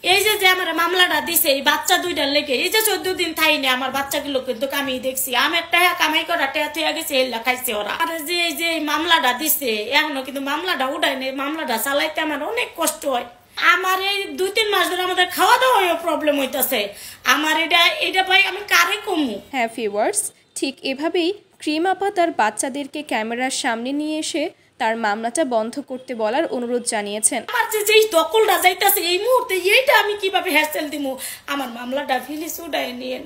এই যে যে আমার মামলাটা দিছে এই বাচ্চা দুইটার লেগে, এই যে 14 দিন থাইনি আমার বাচ্চাগুলো কিন্তু আমি দেখছি, আমি একটা কামাই করা টেয়া থুয়া গেছে, এল্লা খাইছে ওরা। আর যে এই যে মামলাটা দিছে এখনো কিন্তু মামলাটা উঠায়নি, মামলাটা চালাইতে আমার অনেক কষ্ট হয়। আমার এই 2-3 মাস ধরে আমাদের খাওয়া দাওয়ায় প্রবলেম হইতেছে। আমার এটা ভাই আমি কারে কমু। হ্যাঁ ভিউয়ার্স, ঠিক এভাবেই ক্রিম আপা তার বাচ্চাদেরকে ক্যামেরার সামনে নিয়ে এসে তার মামলাটা বন্ধ করতে বলার অনুরোধ জানিয়েছেন। আমার যেই দখলটা যাইতেছে এই মুহূর্তে, এইটা আমি কিভাবে হ্যাসেল দিব। আমার মামলাটা প্লিজ উঠায় নিয়েন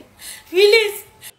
প্লিজ।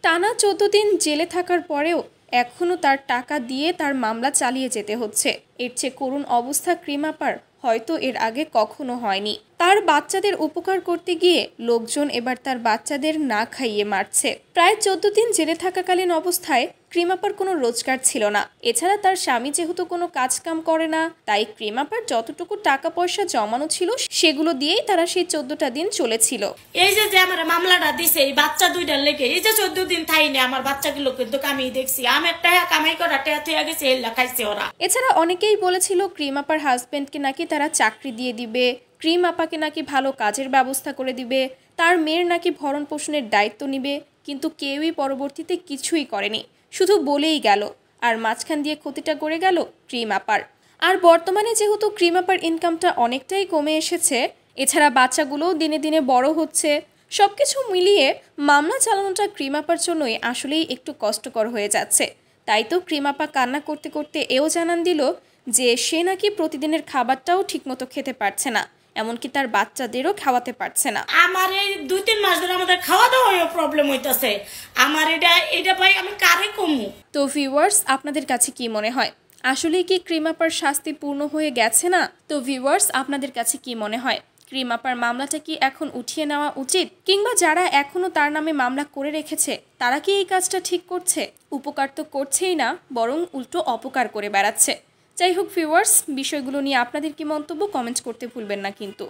টানা 14 দিন জেলে থাকার পরেও এখনও তার টাকা দিয়ে তার মামলা চালিয়ে যেতে হচ্ছে। এর চেয়ে করুণ অবস্থা ক্রিম আপার হয়তো এর আগে কখনো হয়নি। তার বাচ্চাদের উপকার করতে গিয়ে লোকজন এবার তার বাচ্চাদের না খাইয়ে মারছে। প্রায় 14 দিন জেলে থাকাকালীন অবস্থায় ক্রিম আপার কোনো রোজগার ছিল না। এছাড়া তার স্বামী যেহেতু কোনো কাজ কাম করে না, তাই ক্রিম আপার যতটুকু টাকা পয়সা জমানো ছিল সেগুলো দিয়েই তারা সেই 14টা দিন চলেছিল। এই যে যে আমার মামলাটা দিছে এই বাচ্চা দুইটার লেগে, এই যে 14 দিন থাইনি আমার বাচ্চাগুলো কিন্তু আমি দেখছি, আমি একটা কামাই করা টেয়া থুয়া গেছে, এল্লা খাইছে ওরা। এছাড়া অনেকেই বলেছিল ক্রিম আপার হাজবেন্ডকে নাকি তারা চাকরি দিয়ে দিবে, ক্রিম আপাকে নাকি ভালো কাজের ব্যবস্থা করে দিবে, তার মেয়ের নাকি ভরণ পোষণের দায়িত্ব নিবে, কিন্তু কেউই পরবর্তীতে কিছুই করেনি, শুধু বলেই গেল। আর মাঝখান দিয়ে ক্ষতিটা গড়ে গেল ক্রিম আপার। আর বর্তমানে যেহেতু ক্রিম আপার ইনকামটা অনেকটাই কমে এসেছে, এছাড়া বাচ্চাগুলোও দিনে দিনে বড় হচ্ছে, সবকিছু মিলিয়ে মামলা চালানোটা ক্রিম আপার জন্যই আসলেই একটু কষ্টকর হয়ে যাচ্ছে। তাই তো ক্রিম আপা কান্না করতে করতে এও জানান দিল যে সে নাকি প্রতিদিনের খাবারটাও ঠিকমতো খেতে পারছে না, এমনকি তার বাচ্চাদেরও খাওয়াতে পারছে না। আমার এই 2-3 মাস ধরে আমাদের খাওয়া দাওয়ায় প্রবলেম হইতেছে। আমার এটা ভাই আমি কারে কমু। তো ভিউয়ার্স, আপনাদের কাছে কি মনে হয়, আসলেই কি ক্রিম আপার শাস্তি পূর্ণ হয়ে গেছে না? তো ভিউয়ার্স, আপনাদের কাছে কি মনে হয়, ক্রিম আপার মামলাটা কি এখন উঠিয়ে নেওয়া উচিত, কিংবা যারা এখনো তার নামে মামলা করে রেখেছে তারা কি এই কাজটা ঠিক করছে? উপকার তো করছেই না, বরং উল্টো অপকার করে বেড়াচ্ছে। যাই হোক ভিউয়ার্স, বিষয়গুলো নিয়ে আপনাদের কি মন্তব্য কমেন্ট করতে ভুলবেন না কিন্তু।